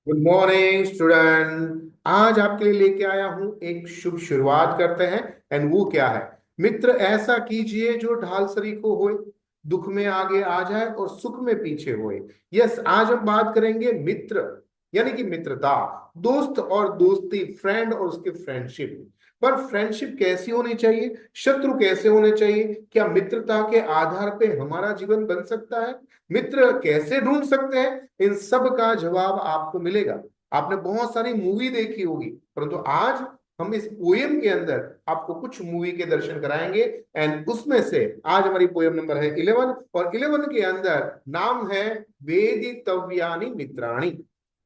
Good morning student. आज आपके लिए लेके आया हूं एक शुभ शुरुआत करते हैं। एंड वो क्या है? मित्र ऐसा कीजिए जो ढाल सरीखो होए, दुख में आगे आ जाए और सुख में पीछे होए। यस, आज हम बात करेंगे मित्र, यानी कि मित्रता, दोस्त और दोस्ती, फ्रेंड और उसके फ्रेंडशिप। पर फ्रेंडशिप कैसी होनी चाहिए, शत्रु कैसे होने चाहिए, क्या मित्रता के आधार पे हमारा जीवन बन सकता है, मित्र कैसे ढूंढ सकते हैं, इन सब का जवाब आपको मिलेगा। आपने बहुत सारी मूवी देखी होगी, परंतु आज हम इस पोयम के अंदर आपको कुछ मूवी के दर्शन कराएंगे। एंड उसमें से आज हमारी पोयम नंबर है 11, और 11 के अंदर नाम है वेदितव्यानि मित्राणि।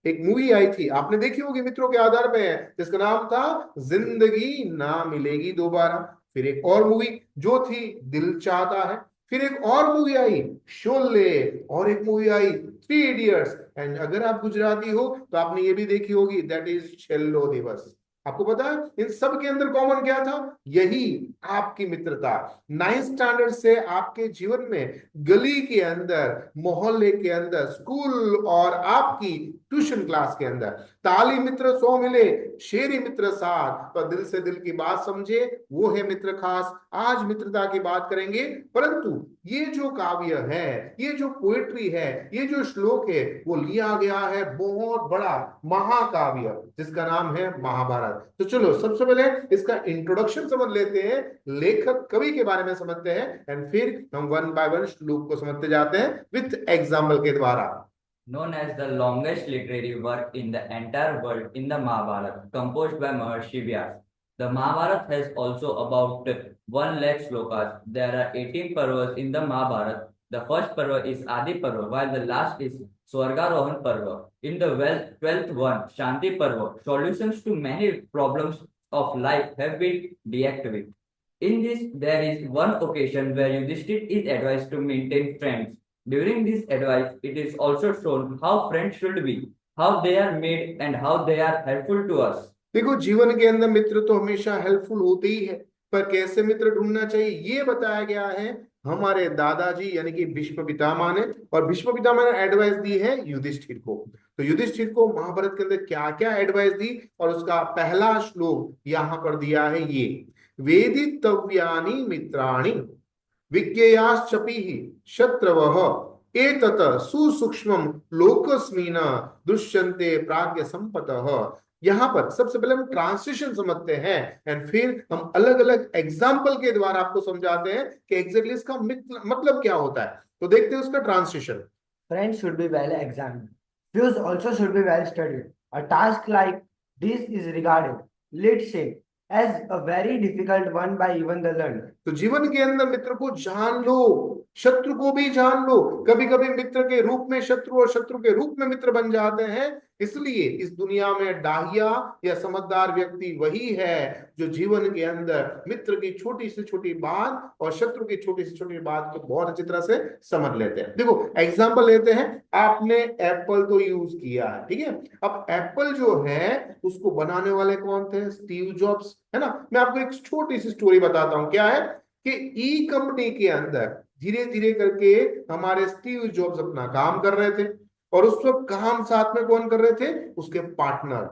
एक मूवी आई थी, आपने देखी होगी, मित्रों के आधार पे है, जिसका नाम था जिंदगी ना मिलेगी दोबारा। फिर एक और मूवी जो थी दिल चाहता है। फिर एक और मूवी आई शोले, और एक movie I three idiots. And अगर आप गुजराती हो तो आपने ये भी देखी होगी, दैट इज छेल्लो दिवस। आपको पता है इन सब के अंदर कॉमन क्या था? यही, आपकी मित्रता। नाइन्थ स्टैंडर्ड से आपके जीवन में गली के अंदर, मोहल्ले के अंदर, स्कूल और आपकी ट्यूशन क्लास के अंदर, ताली मित्र सौ मिले, शेरी मित्र साथ, तो दिल से दिल की बात समझे, वो है मित्र खास। आज मित्रता की बात करेंगे, परंतु ये जो काव्य है, ये जो पोएट्री है, ये जो श्लोक है, वो लिया गया है बहुत बड़ा महाकाव्य जिसका नाम है महाभारत। तो चलो सबसे पहले इसका इंट्रोडक्शन समझ लेते हैं, लेखक कवि के बारे में समझते हैं, एंड फिर हम वन बाय वन श्लोक को समझते जाते हैं विथ एग्जाम्पल के द्वारा। Known as the longest literary work in the entire world in the Mahabharata, composed by Maharshi Vyas. The Mahabharata has also about 1 lakh slokas. There are 18 parvas in the Mahabharata. The first parva is Adi Parva, while the last is Swargarohan Parva. In the 12th one, Shanti Parva, solutions to many problems of life have been dealt with. In this, there is one occasion where Yudhishthir is advised to maintain friends. During this advice, it is also shown how friends should be, how they are made, and how they are helpful to us. देखो, जीवन के अंदर मित्र तो हमेशा helpful होते ही है, पर कैसे मित्र ढूंढना चाहिए ये बताया गया है हमारे दादाजी यानी कि भीष्म पितामह ने। और भीष्म पितामह ने एडवाइस दी है युधिष्ठिर को। तो युधिष्ठिर को महाभारत के अंदर क्या क्या एडवाइस दी, और उसका पहला श्लोक यहाँ पर दिया है ये, वेदितव्यानि मित्राणि विज्ञेयाश्चपि शत्रवः एतत सुसूक्ष्मं लोकस्मिन् दृश्यन्ते प्राज्ञ संपतः। यहाँ पर सबसे पहले हम ट्रांसलेशन समझते हैं, एंड फिर हम अलग अलग एग्जाम्पल के द्वारा आपको समझाते हैं कि एग्जैक्टली इसका मतलब क्या होता है। तो देखते हैं उसका translation. Friends should be well examined. Views also should be well studied. A task like this is regarded, let's say, as a very difficult one by even the learned. तो जीवन के अंदर मित्र को जान लो, शत्रु को भी जान लो। कभी कभी मित्र के रूप में शत्रु और शत्रु के रूप में मित्र बन जाते हैं। इसलिए इस दुनिया में डाहिया या समझदार व्यक्ति वही है जो जीवन के अंदर मित्र की छोटी से छोटी बात और शत्रु की छोटी से छोटी बात को बहुत अच्छी तरह से समझ लेते हैं। देखो एग्जाम्पल लेते हैं, आपने एप्पल तो यूज किया है, ठीक है। अब एप्पल जो है उसको बनाने वाले कौन थे? स्टीव जॉब्स, है ना। मैं आपको एक छोटी सी स्टोरी बताता हूं, क्या है कि ई कंपनी के अंदर धीरे धीरे करके हमारे स्टीव जॉब्स अपना काम कर रहे थे, और उस वक्त काम साथ में कौन कर रहे थे? उसके पार्टनर।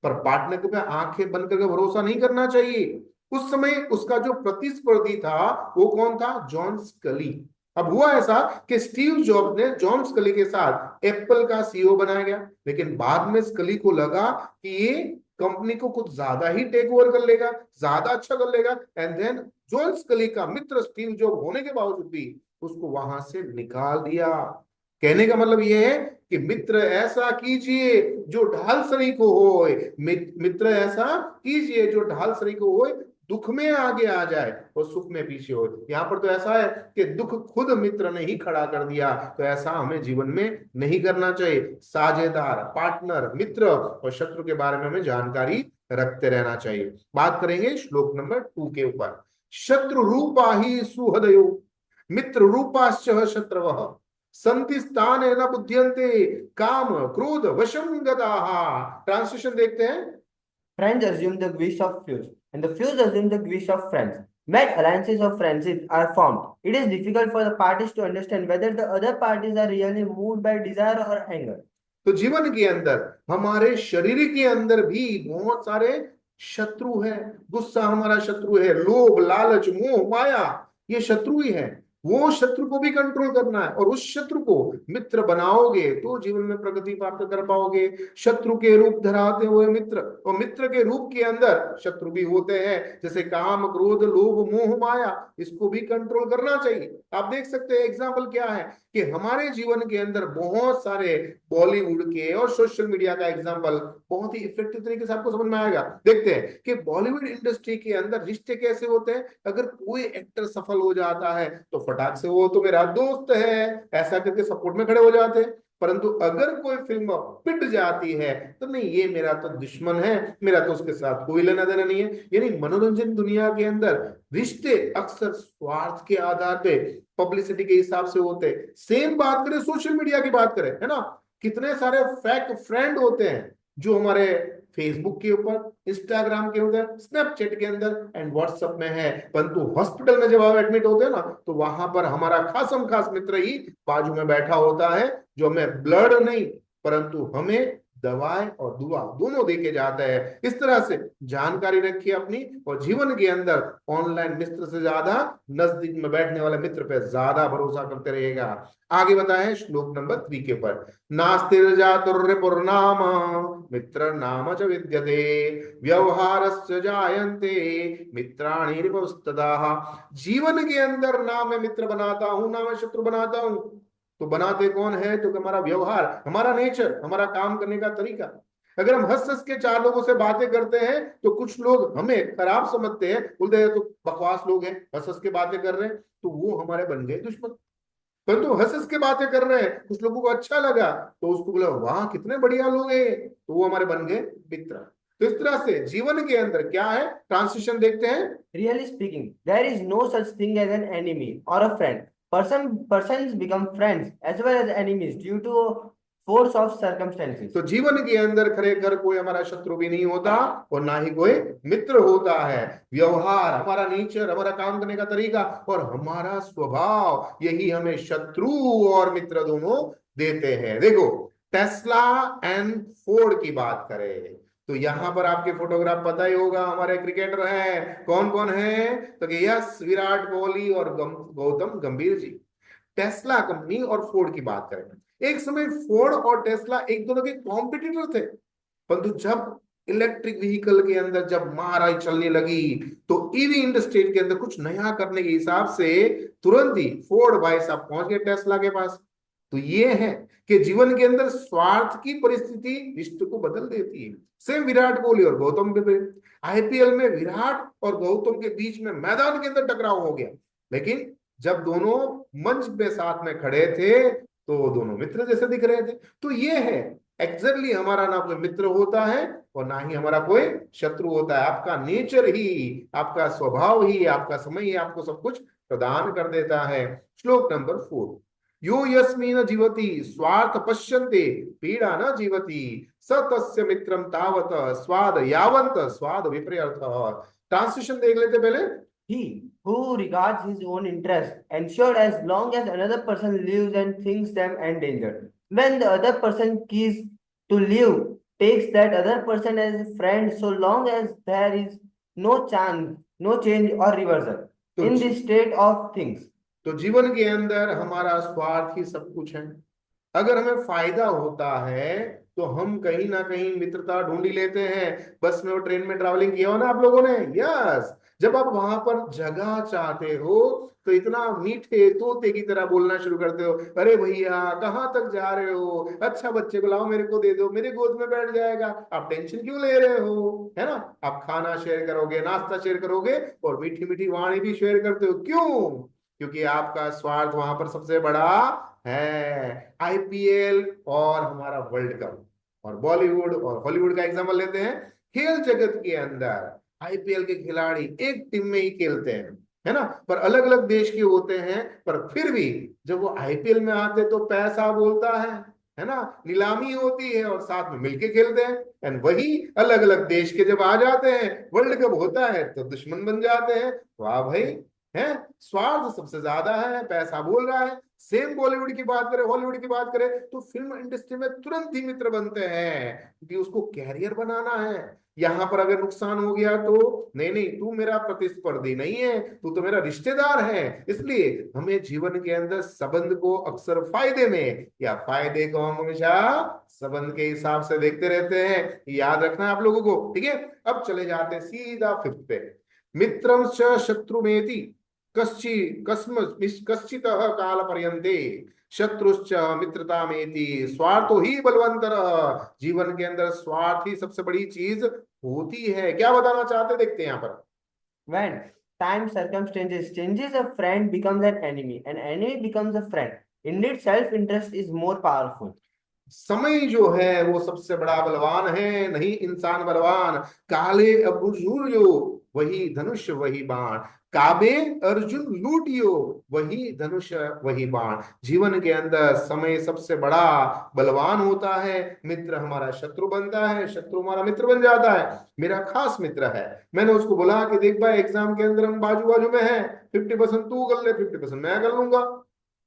पर पार्टनर के पे आंखें बंद करके भरोसा नहीं करना चाहिए। उस समय उसका जो प्रतिस्पर्धी था वो कौन था? जॉन स्कली। अब हुआ ऐसा कि स्टीव जॉब्स ने जॉन स्कली के साथ एप्पल का सीईओ बनाया गया, लेकिन बाद में स्कली को लगा कि ये कंपनी को कुछ ज्यादा ही टेक ओवर कर लेगा, ज्यादा अच्छा कर लेगा। एंड देन जॉन स्कली का मित्र स्टीव जॉब होने के बावजूद भी उसको वहां से निकाल दिया। कहने का मतलब यह है कि मित्र ऐसा कीजिए जो ढाल सरीखो होए, मित्र ऐसा कीजिए जो ढाल सरीखो होए, दुख में आगे आ जाए और सुख में पीछे हो। यहाँ पर तो ऐसा है कि दुख खुद मित्र ने ही खड़ा कर दिया, तो ऐसा हमें जीवन में नहीं करना चाहिए। साझेदार, पार्टनर, मित्र और शत्रु के बारे में हमें जानकारी रखते रहना चाहिए। बात करेंगे श्लोक नंबर 2 के ऊपर। शत्रु रूपा ही सुहृदयो मित्र रूपाश्च शत्रवः संति स्थान न बुध्यन्ते काम क्रोध वशम गताः। ट्रांसलेशन देखते हैं। Friends assume the wish of fuse, and the fuse assume the wish of friends. When alliances of friendship are formed, it is difficult for the parties to understand whether the other parties are really moved by desire or anger. तो जीवन के अंदर हमारे शरीर के अंदर भी बहुत सारे शत्रु है। गुस्सा हमारा शत्रु है, लोभ लालच मोह माया ये शत्रु ही है। वो शत्रु को भी कंट्रोल करना है, और उस शत्रु को मित्र बनाओगे तो जीवन में प्रगति प्राप्त कर पाओगे। शत्रु के रूप धराते हुए मित्र, और मित्र के रूप के अंदर शत्रु भी होते हैं, जैसे काम क्रोध लोभ मोह माया, इसको भी कंट्रोल करना चाहिए। आप देख सकते हैं एग्जाम्पल क्या है कि हमारे जीवन के अंदर बहुत सारे बॉलीवुड के और सोशल मीडिया का एग्जाम्पल बहुत ही इफेक्टिव तरीके से आपको समझ में आएगा। देखते हैं कि बॉलीवुड इंडस्ट्री के अंदर रिश्ते कैसे होते हैं। अगर कोई एक्टर सफल हो जाता है तो फटाक से वो तो मेरा दोस्त है ऐसा करके सपोर्ट में खड़े हो जाते हैं, परंतु अगर कोई फिल्म पिट जाती है तो नहीं, ये मेरा तो दुश्मन है, मेरा तो उसके साथ कोई लेना देना नहीं है। यानी मनोरंजन दुनिया के अंदर रिश्ते अक्सर स्वार्थ के आधार पे पब्लिसिटी के हिसाब से होते हैं। सेम बात करें सोशल मीडिया की बात करें, है ना, कितने सारे फेक फ्रेंड होते हैं जो हमारे फेसबुक के ऊपर इंस्टाग्राम के अंदर स्नैपचैट के अंदर एंड व्हाट्सएप में है, परंतु हॉस्पिटल में जब आप एडमिट होते हैं ना तो वहां पर हमारा खासम खास मित्र ही बाजू में बैठा होता है, जो हमें ब्लड नहीं परंतु हमें दवाएं और दुआ दोनों देके जाता है। इस तरह से जानकारी रखिए अपनी, और जीवन के अंदर ऑनलाइन मित्र से ज्यादा नजदीक में बैठने वाले मित्र पे ज्यादा भरोसा करते रहेगा। आगे बताएं श्लोक नंबर 3 के ऊपर, नास्तिर्जातुर्रिपुर्नाम मित्र नाम च विद्यते व्यवहारस्य जायन्ते मित्राणि रिपुस्तदाः। जीवन के अंदर ना मैं मित्र बनाता हूं ना मैं शत्रु बनाता हूं, तो बनाते कौन है? तो हमारा व्यवहार, हमारा नेचर, हमारा काम करने का तरीका। अगर हम हंस हंस के 4 लोगों से बातें करते हैं तो कुछ लोग हमें खराब समझते हैं, बोलते हैं तो बकवास लोग हैं, हंस हंस के बातें कर रहे हैं, तो वो हमारे बन गए दुश्मन। परंतु हंस हंस के बातें कर रहे हैं, कुछ लोगों को अच्छा लगा तो उसको बोला वाह कितने बढ़िया लोग हैं, तो वो हमारे बन गए मित्र। तो इस तरह से जीवन के अंदर क्या है, ट्रांसिशन देखते हैं। Really speaking, there is no such thing as an enemy or a friend. Persons become friends as well as enemies due to force of circumstances. तो जीवन के अंदर खरेखर कोई हमारा शत्रु भी नहीं होता और ना ही कोई मित्र होता है। व्यवहार, हमारा नेचर, हमारा काम करने का तरीका और हमारा स्वभाव, यही हमें शत्रु और मित्र दोनों देते हैं। देखो टेस्ला एंड फोर्ड की बात करें तो यहां पर आपके फोटोग्राफ पता ही होगा, हमारे क्रिकेटर हैं, कौन कौन है? तो यस, विराट कोहली और गौतम गंभीर जी। टेस्ला कंपनी और फोर्ड की बात करें, एक समय फोर्ड और टेस्ला एक दोनों के कॉम्पिटिटर थे, परंतु जब इलेक्ट्रिक व्हीकल के अंदर जब महाराज चलने लगी तो ईवी इंडस्ट्री के अंदर कुछ नया करने के हिसाब से तुरंत ही फोर्ड भाई साहब पहुंच गए टेस्ला के पास। तो ये है कि जीवन के अंदर स्वार्थ की परिस्थिति रिश्ते को बदल देती है। सेम विराट कोहली और गौतम गंभीर, आईपीएल में विराट और गौतम के बीच में मैदान के अंदर टकराव हो गया, लेकिन जब दोनों मंच पे साथ में खड़े थे तो दोनों मित्र जैसे दिख रहे थे। तो ये है एग्जैक्टली, हमारा ना कोई मित्र होता है और ना ही हमारा कोई शत्रु होता है। आपका नेचर ही, आपका स्वभाव ही, आपका समय ही आपको सब कुछ प्रदान कर देता है। श्लोक नंबर 4, यो यस्मिन् जीवति स्वार्थ पश्यन्ते पीड़ा न जीवति स तस्य मित्रम तावत स्वाद यावंत स्वाद विपर्यर्थ। ट्रांसलेशन देख लेते पहले। He who regards his own interest ensured as long as another person lives and thinks them endangered. When the other person keeps to live, takes that other person as a friend so long as there is no chance, no change or reversal तो in this state of things. तो जीवन के अंदर हमारा स्वार्थ ही सब कुछ है। अगर हमें फायदा होता है तो हम कहीं ना कहीं मित्रता ढूंढी लेते हैं। बस में और ट्रेन में ट्रैवलिंग किया हो ना आप लोगों ने, यस, जब आप वहां पर जगह चाहते हो तो इतना मीठे तोते की तरह बोलना शुरू करते हो, अरे भैया कहाँ तक जा रहे हो, अच्छा बच्चे को लाओ मेरे को दे दो, मेरे गोद में बैठ जाएगा, आप टेंशन क्यों ले रहे हो, है ना। आप खाना शेयर करोगे, नाश्ता शेयर करोगे और मीठी मीठी वाणी भी शेयर करते हो, क्यों? क्योंकि आपका स्वार्थ वहां पर सबसे बड़ा है। आईपीएल और हमारा वर्ल्ड कप और बॉलीवुड और हॉलीवुड का एग्जांपल लेते हैं। खेल जगत के अंदर आईपीएल के खिलाड़ी एक टीम में ही खेलते हैं, है ना, पर अलग अलग देश के होते हैं, पर फिर भी जब वो आईपीएल में आते तो पैसा बोलता है ना, नीलामी होती है और साथ में मिलके खेलते हैं। एंड वही अलग अलग देश के जब आ जाते हैं, वर्ल्ड कप होता है तो दुश्मन बन जाते हैं। वाह भाई, है, स्वार्थ सबसे ज्यादा है, पैसा बोल रहा है। सेम बॉलीवुड की बात करें, हॉलीवुड की बात करें, तो फिल्म इंडस्ट्री में तुरंत ही मित्र बनते हैं, क्योंकि उसको कैरियर बनाना है। यहां पर अगर नुकसान हो गया तो नहीं नहीं, तू मेरा प्रतिस्पर्धी नहीं है, तू तो मेरा रिश्तेदार है। इसलिए हमें जीवन के अंदर संबंध को अक्सर फायदे में या फायदे को हम हमेशा संबंध के हिसाब से देखते रहते हैं। याद रखना है आप लोगों को, ठीक है। अब चले जाते हैं सीधा फिफ्थ पे। मित्रं च शत्रुमेति कश्चि कस्म कश्चितः काल पर्यन्ते शत्रुश्च मित्रतामेति स्वार्थो ही बलवंतर। जीवन के अंदर स्वार्थ ही सबसे बड़ी चीज होती है। क्या बताना चाहते, देखते हैं यहाँ पर। When time circumstances changes, a friend becomes an enemy becomes a friend. Indeed, self-interest is more powerful. समय जो है वो सबसे बड़ा बलवान है, नहीं इंसान बलवान। काले अर्जुन वही धनुष वही बाण, काबे अर्जुन लूटियो वही धनुष वही बाण। जीवन के अंदर समय सबसे बड़ा बलवान होता है, मित्र हमारा शत्रु बनता है, शत्रु हमारा मित्र बन जाता है। मेरा खास मित्र है, मैंने उसको बोला कि देख भाई एग्जाम के अंदर हम बाजू बाजू में हैं, 50% तू कर ले, 50% मैं कर लूंगा।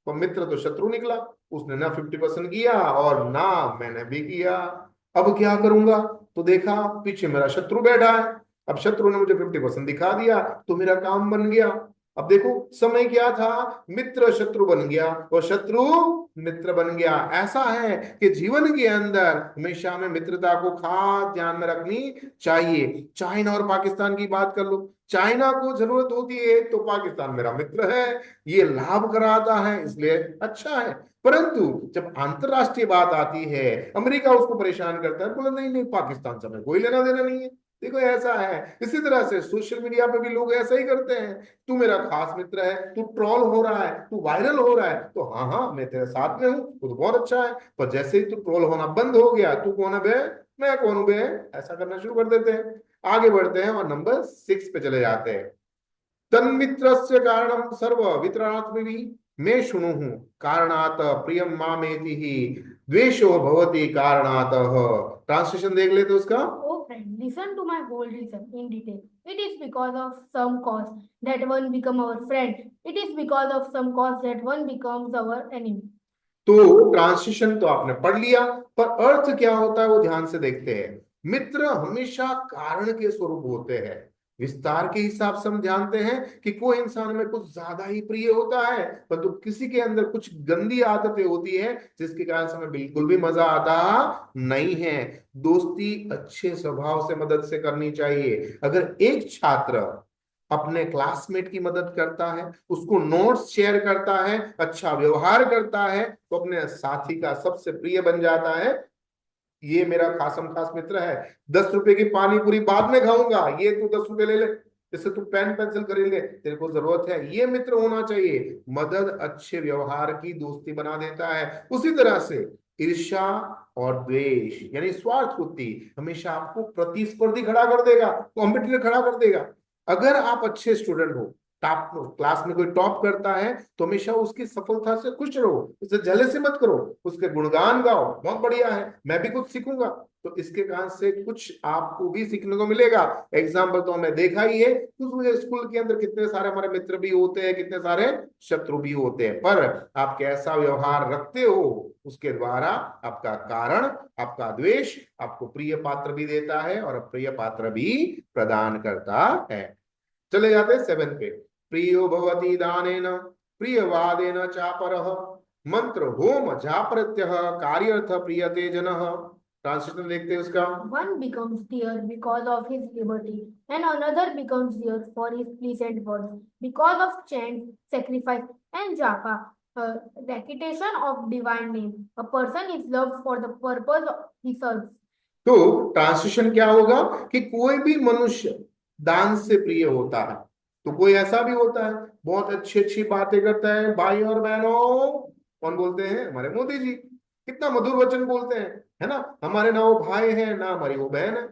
तो मित्र तो शत्रु निकला, उसने ना 50% किया और ना मैंने भी किया। अब क्या करूंगा, तो देखा पीछे मेरा शत्रु बैठा है। अब शत्रु ने मुझे 50% दिखा दिया तो मेरा काम बन गया। अब देखो समय क्या था, मित्र शत्रु बन गया और शत्रु मित्र बन गया। ऐसा है कि जीवन के अंदर हमेशा हमें मित्रता को खास ध्यान में रखनी चाहिए। चाइना और पाकिस्तान की बात कर लो, चाइना को जरूरत होती है तो पाकिस्तान मेरा मित्र है, ये लाभ कराता है इसलिए अच्छा है। परंतु जब अंतरराष्ट्रीय बात आती है, अमेरिका उसको परेशान करता है, बोला नहीं नहीं पाकिस्तान से हमें कोई लेना देना नहीं है। देखो ऐसा है। इसी तरह से सोशल मीडिया पे भी लोग ऐसा ही करते हैं, तू मेरा खास मित्र है, तू ट्रोल हो रहा है, तू वायरल हो रहा है, तो हाँ हाँ मैं तेरे साथ में हूँ, तू तो बहुत अच्छा है। पर जैसे ही तू ट्रोल होना बंद हो गया, तू कौन है बे, मैं कौन हूं बे, ऐसा करना शुरू कर देते हैं। आगे बढ़ते हैं और नंबर 6 पे चले जाते हैं। तन्मित्रस्य कारणम सर्व वितरणात्मि मैं शुणु कारणात प्रियम मामेति ही द्वेषो भवति कारणातः। ट्रांसलेशन देख लेते उसका। Oh friend, listen to my whole reason in detail. It is because of some cause that one become our friend. It is because of some cause that one becomes our enemy. तो translation तो आपने पढ़ लिया, पर अर्थ क्या होता है वो ध्यान से देखते हैं। मित्र हमेशा कारण के स्वरूप होते हैं। विस्तार के हिसाब से हम जानते हैं कि कोई इंसान में कुछ ज्यादा ही प्रिय होता है, परंतु किसी के अंदर कुछ गंदी आदतें होती है जिसके कारण से हमें बिल्कुल भी मजा आता नहीं है। दोस्ती अच्छे स्वभाव से मदद से करनी चाहिए। अगर एक छात्र अपने क्लासमेट की मदद करता है, उसको नोट्स शेयर करता है, अच्छा व्यवहार करता है, तो अपने साथी का सबसे प्रिय बन जाता है। ये मेरा खासम खास मित्र है। 10 रुपए की पानी पूरी बाद में खाऊंगा, ये तू 10 रुपए ले ले, जैसे तू पेन पेंसिल खरीद ले, तेरे को जरूरत है, ये मित्र होना चाहिए। मदद अच्छे व्यवहार की दोस्ती बना देता है। उसी तरह से ईर्ष्या और द्वेष यानी स्वार्थ बुद्धि हमेशा आपको प्रतिस्पर्धी खड़ा कर देगा, कॉम्पिटिटर खड़ा कर देगा। अगर आप अच्छे स्टूडेंट हो, टॉप क्लास में कोई टॉप करता है, तो हमेशा उसकी सफलता से खुश रहो, उसे जेलसी मत करो, उसके गुणगान गाओ, बहुत बढ़िया है, मैं भी कुछ सीखूंगा। तो इसके कारण से कुछ आपको भी सीखने को मिलेगा। एग्जाम्पल तो हमें देखा ही है, तो स्कूल के अंदर कितने सारे हमारे मित्र भी होते हैं, कितने सारे शत्रु भी होते हैं, पर आप कैसा व्यवहार रखते हो उसके द्वारा आपका कारण, आपका द्वेष आपको प्रिय पात्र भी देता है और अप्रिय पात्र भी प्रदान करता है। चले जाते हैं 7 पे। प्रियो भवति दानेन प्रियवादेन चापरः मंत्र होम जाप्रत्यः कार्यर्थ प्रियते जनः। ट्रांसलेशन देखते हैं उसका। One becomes dear because of his liberty, and another becomes dear for his pleasant words, because of chant, sacrifice, and japa, recitation of divine name. A person is loved for the purpose he serves. तो translation क्या होगा कि कोई भी मनुष्य दान से प्रिय होता है, तो कोई ऐसा भी होता है बहुत अच्छी अच्छी बातें करता है। भाई और बहनों, कौन बोलते हैं, हमारे मोदी जी कितना मधुर वचन बोलते हैं, है ना। हमारे ना वो भाई है ना हमारी वो बहन है,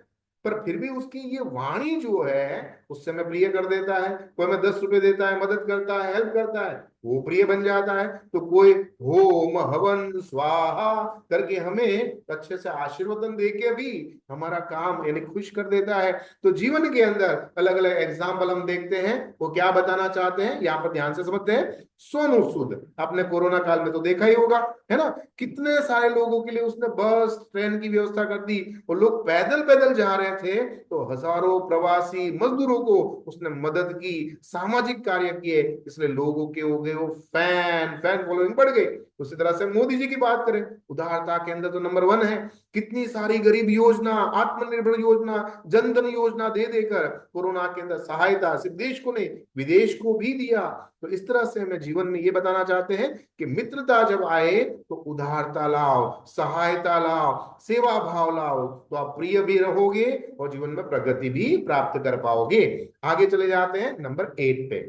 पर फिर भी उसकी ये वाणी जो है उससे हमें प्रिय कर देता है। कोई हमें 10 रुपए देता है, मदद करता है, हेल्प करता है, वो प्रिय बन जाता है। तो कोई होम हवन स्वाहा करके हमें अच्छे से आशीर्वादन दे के भी हमारा काम यानी खुश कर देता है। तो जीवन के अंदर अलग अलग एग्जाम्पल हम देखते हैं, वो क्या बताना चाहते हैं यहाँ पर ध्यान से समझते हैं। सोनू सूद आपने कोरोना काल में तो देखा ही होगा, है ना, कितने सारे लोगों के लिए उसने बस ट्रेन की व्यवस्था कर दी, और लोग पैदल पैदल जा रहे थे तो हजारों प्रवासी मजदूरों को उसने मदद की, सामाजिक कार्य किए, इसलिए लोगों के हो गए वो फैन फैन फॉलोइंग बढ़ गई। उसी तरह से मोदी जी की बात करें, उदारता के अंदर तो नंबर 1 है। कितनी सारी गरीब योजना, आत्मनिर्भर योजना, जन धन योजना दे देकर कोरोना के अंदर सहायता सिर्फ देश को नहीं विदेश को भी दिया। तो इस तरह से हमें जीवन में ये बताना चाहते हैं कि मित्रता जब आए तो उदारता लाओ, सहायता लाओ, सेवा भाव लाओ, तो आप प्रिय भी रहोगे और जीवन में प्रगति भी प्राप्त कर पाओगे। आगे चले जाते हैं नंबर 8 पे।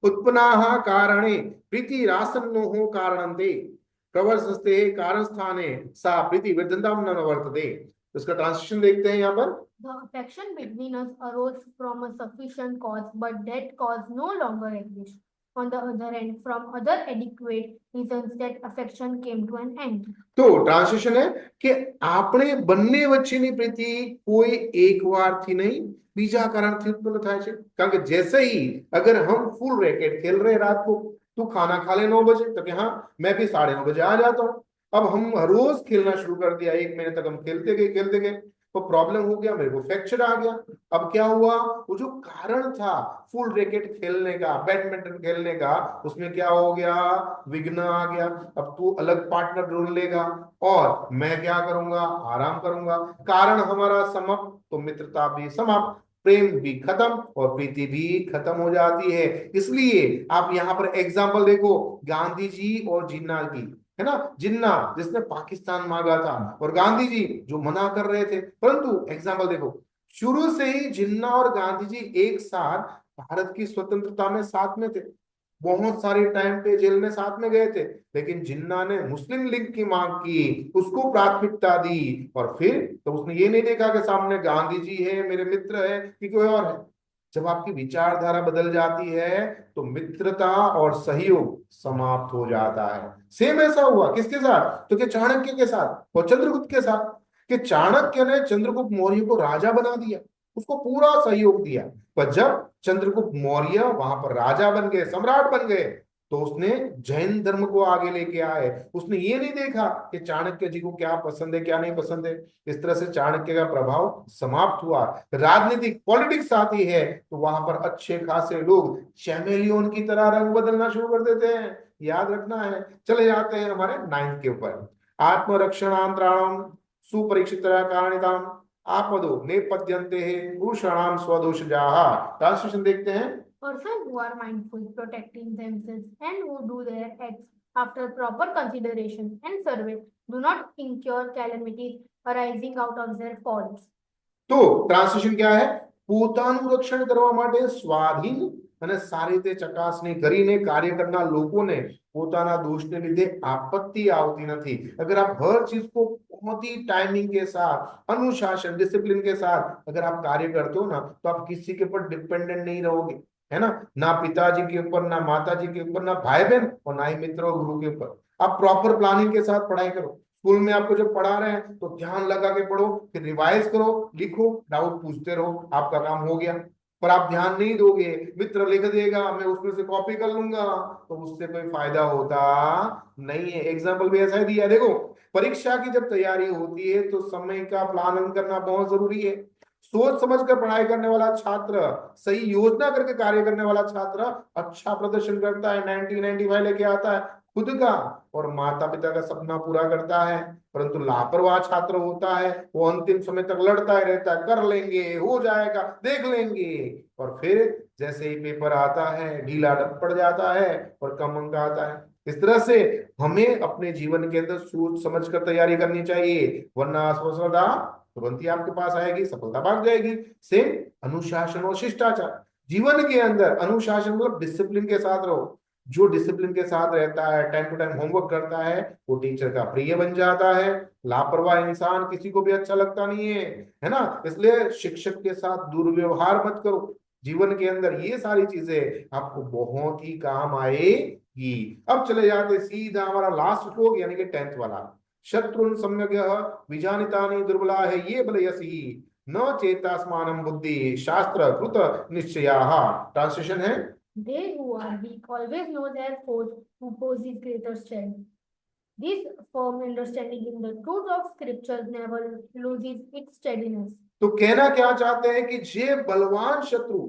उत्पन्नाः कारणे प्रीतिरासन्नो कारणन्ते प्रवर्तस्ते कारण स्थाने सा प्रीति वृद्धंताम न वर्तते। उसका ट्रांसलेशन देखते हैं यहाँ पर। The affection between us arose from a sufficient cause, but that cause no longer exists. On the other hand, from other adequate reasons, that affection came to an end. તો ટ્રાન્સલેશન है कि આપણે બંને વચ્ચેની પ્રીતિ કોઈ એક વારથી નહીં બીજા કારણથી ઉત્પન્ન થાય છે। કારણ કે जैसे ही अगर हम फुल रैकेट खेल रहे रात को, तू खाना खा ले 9 बजे, तो कि हाँ मैं भी 9:30 बजे आ जाता हूँ। अब हम रोज खेलना शुरू कर दिया, 1 महीने तक हम खेलते गए, तो प्रॉब्लम हो गया, मेरे को फ्रैक्चर आ गया। अब क्या हुआ, वो जो कारण था फुल रैकेट खेलने का, बैडमिंटन खेलने का, उसमें क्या हो गया, विघ्न आ गया। अब तू अलग पार्टनर ढूंढ लेगा और मैं क्या करूंगा, आराम करूंगा। कारण हमारा समाप्त तो मित्रता भी समाप्त, प्रेम भी खत्म और प्रीति भी खत्म हो जाती है। इसलिए आप यहाँ पर एग्जाम्पल देखो, गांधी जी और जिन्ना की, है ना, जिन्ना जिसने पाकिस्तान मांगा था और गांधी जी जो मना कर रहे थे, परंतु एग्जाम्पल देखो, शुरू से ही जिन्ना और गांधी जी एक साथ भारत की स्वतंत्रता में साथ में थे, बहुत सारे टाइम पे जेल में साथ में गए थे, लेकिन जिन्ना ने मुस्लिम लीग की मांग की, उसको प्राथमिकता दी, और फिर तो उसने ये नहीं देखा कि सामने गांधी जी है मेरे मित्र है कि कोई और है। जब आपकी विचारधारा बदल जाती है तो मित्रता और सहयोग समाप्त हो जाता है। सेम ऐसा हुआ किसके साथ, तो कि चाणक्य के साथ और चंद्रगुप्त के साथ, कि चाणक्य ने चंद्रगुप्त मौर्य को राजा बना दिया, उसको पूरा सहयोग दिया, पर जब चंद्रगुप्त मौर्य वहां पर राजा बन गए, सम्राट बन गए, तो उसने जैन धर्म को आगे लेके आए। उसने ये नहीं देखा कि चाणक्य जी को क्या पसंद है क्या नहीं पसंद है। इस तरह से चाणक्य का प्रभाव समाप्त हुआ। राजनीतिक पॉलिटिक्स आती है तो वहां पर अच्छे खासे लोग चैमेलियन की तरह रंग बदलना शुरू कर देते हैं, याद रखना है। चले जाते हैं हमारे 9 के ऊपर। आत्मरक्षणांतराणाम सुपरीक्षित कारणिताम आपदो नेपद्यन्ते पुरुषाणाम स्वदोषजाः। ट्रांसलेशन देखते हैं। Persons who are mindful, protecting themselves, and who do their acts after proper consideration and survey do not incur calamities arising out of their faults. તો ટ્રાન્સલેશન क्या है, પોતાનું રક્ષણ કરવા માટે સ્વાધીન અને સારી રીતે ચકાસણી કરીને કાર્ય કરનાર લોકોને પોતાના દોષને લીધે આપત્તિ આવતી નથી। अगर आप हर चीज को बहुत ही टाइमिंग के साथ, अनुशासन, डिसिप्लिन के साथ अगर आप कार्य करते हो ना, तो आप किसी के ऊपर डिपेंडेंट नहीं रहोगे, है ना, ना पिताजी के ऊपर, ना माताजी के ऊपर, ना भाई बहन, और ना ही मित्र और गुरु के ऊपर। आप प्रॉपर प्लानिंग के साथ पढ़ाई करो। स्कूल में आपको जब पढ़ा रहे हैं तो ध्यान लगा के पढ़ो, फिर रिवाइज करो, लिखो, डाउट पूछते रहो, आपका काम हो गया। पर आप ध्यान नहीं दोगे, मित्र लिख देगा मैं उसमें से कॉपी कर लूंगा, तो उससे कोई फायदा होता नहीं है। एग्जाम्पल भी ऐसा ही दिया, देखो परीक्षा की जब तैयारी होती है तो समय का प्लान करना बहुत जरूरी है। सोच समझ कर पढ़ाई करने वाला छात्र, सही योजना करके कार्य करने वाला छात्र अच्छा प्रदर्शन करता है, 90-95 लेके आता है, खुद का और माता पिता का सपना पूरा करता है। परंतु लापरवाह छात्र होता है, वो अंतिम समय तक लड़ता ही रहता है, कर लेंगे, हो जाएगा, देख लेंगे, और फिर जैसे ही पेपर आता है ढीला पड़ जाता है और कम अंक आता है। इस तरह से हमें अपने जीवन के अंदर सोच समझ कर तैयारी करनी चाहिए, वरना असफलता तुरंत ही आपके पास आएगी, सफलता भाग जाएगी। सेम अनुशासन और शिष्टाचार, जीवन के अंदर अनुशासन मतलब डिसिप्लिन के साथ रहो। जो डिसिप्लिन के साथ रहता है, टाइम टू टाइम होमवर्क करता है, वो टीचर का प्रिय बन जाता है। लापरवाह इंसान किसी को भी अच्छा लगता नहीं है ना, इसलिए शिक्षक के साथ दुर्व्यवहार मत करो। जीवन के अंदर ये सारी चीजें आपको बहुत ही काम आएगी। अब चले जाते सीधा हमारा लास्ट श्लोक यानी कि 10th वाला। शत्रुन सम्यग्यः विजानितानि दुर्बला है ये बलयसी न चेतास्मानं बुद्धि शास्त्र कृत निश्चयाः। ट्रांसलेशन है, They who are weak always know their foes who possess greater strength. This firm understanding in the truth of scriptures never loses its steadiness. तो कहना क्या चाहते हैं कि जे बलवान शत्रु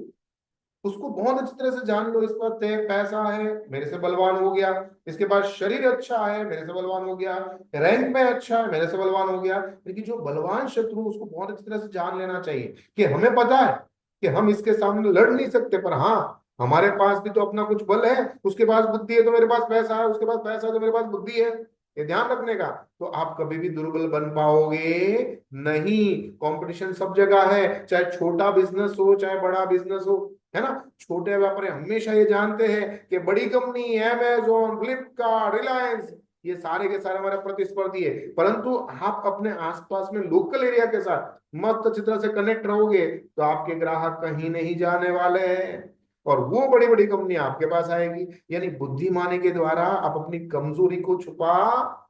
उसको बहुत अच्छी तरह से जान लो। इस पर तय पैसा है, मेरे से बलवान हो गया, इसके बाद शरीर अच्छा है, मेरे से बलवान हो गया, रैंक में अच्छा है, मेरे से बलवान हो गया। लेकिन जो बलवान शत्रु उसको बहुत अच्छी तरह से जान लेना चाहिए कि हमें पता है कि हम इसके सामने लड़ नहीं सकते, पर हाँ हमारे पास भी तो अपना कुछ बल है। उसके पास बुद्धि है तो मेरे पास पैसा है, उसके पास पैसा है तो मेरे पास बुद्धि है। ये ध्यान रखने का। तो आप कभी भी दुर्बल बन पाओगे नहीं। कंपटीशन सब जगह है, चाहे छोटा बिजनेस हो चाहे बड़ा बिजनेस हो, है ना। छोटे व्यापारी हमेशा ये जानते हैं कि बड़ी कंपनी अमेजोन, फ्लिपकार्ट, रिलायंस ये सारे के सारे हमारे प्रतिस्पर्धी है। परंतु आप अपने आसपास में लोकल एरिया के साथ मस्त अच्छी तरह से कनेक्ट रहोगे तो आपके ग्राहक कहीं नहीं जाने वाले हैं और वो बड़ी बड़ी कंपनी आपके पास आएगी। यानी बुद्धिमानी के द्वारा आप अपनी कमजोरी को छुपा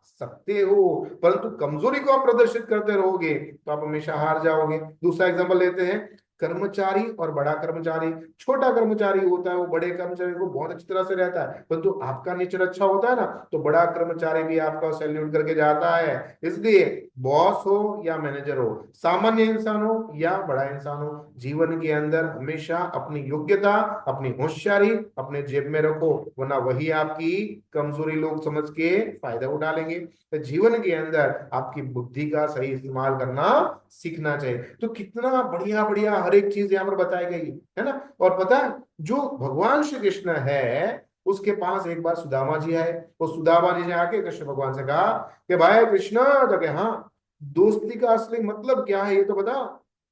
सकते हो, परंतु कमजोरी को आप प्रदर्शित करते रहोगे तो आप हमेशा हार जाओगे। दूसरा एग्जांपल लेते हैं, कर्मचारी और बड़ा कर्मचारी। छोटा कर्मचारी होता है वो बड़े कर्मचारी को बहुत अच्छी तरह से रहता है, परंतु आपका नेचर अच्छा होता है ना तो बड़ा कर्मचारी भी आपका सैल्यूट करके जाता है। इसलिए बॉस हो या मैनेजर हो, सामान्य इंसान हो या बड़ा इंसान हो, जीवन के अंदर हमेशा अपनी योग्यता, अपनी होशियारी अपने जेब में रखो, वरना वही आपकी कमजोरी लोग समझ के फायदा उठा लेंगे। तो जीवन के अंदर आपकी बुद्धि का सही इस्तेमाल करना सीखना चाहिए। तो कितना बढ़िया बढ़िया हर एक चीज यहाँ पर बताई गई है ना। और पता है जो भगवान श्री कृष्ण है उसके पास एक बार सुदामा जी आए। वो सुदामा जी ने आके कृष्ण भगवान से कहा कि भाई कृष्ण, तो क्या हाँ दोस्ती का असली मतलब क्या है ये तो बता।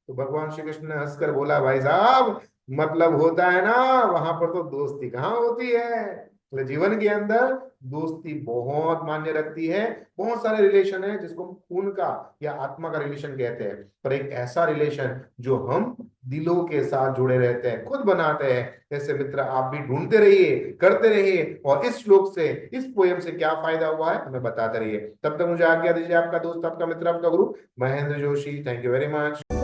तो भगवान श्री कृष्ण ने हंसकर बोला, भाई साहब मतलब होता है ना वहां पर तो दोस्ती कहाँ होती है। तो जीवन के अंदर दोस्ती बहुत मान्य रखती है। बहुत सारे रिलेशन है जिसको हम खून का या आत्मा का रिलेशन कहते हैं, पर एक ऐसा रिलेशन जो हम दिलों के साथ जुड़े रहते हैं, खुद बनाते हैं। ऐसे मित्र आप भी ढूंढते रहिए, करते रहिए, और इस श्लोक से, इस पोयम से क्या फायदा हुआ है हमें बताते रहिए। तब तक मुझे आज्ञा दीजिए। आपका दोस्त, आपका मित्र, आपका गुरु Mahendra Joshi. Thank you very much.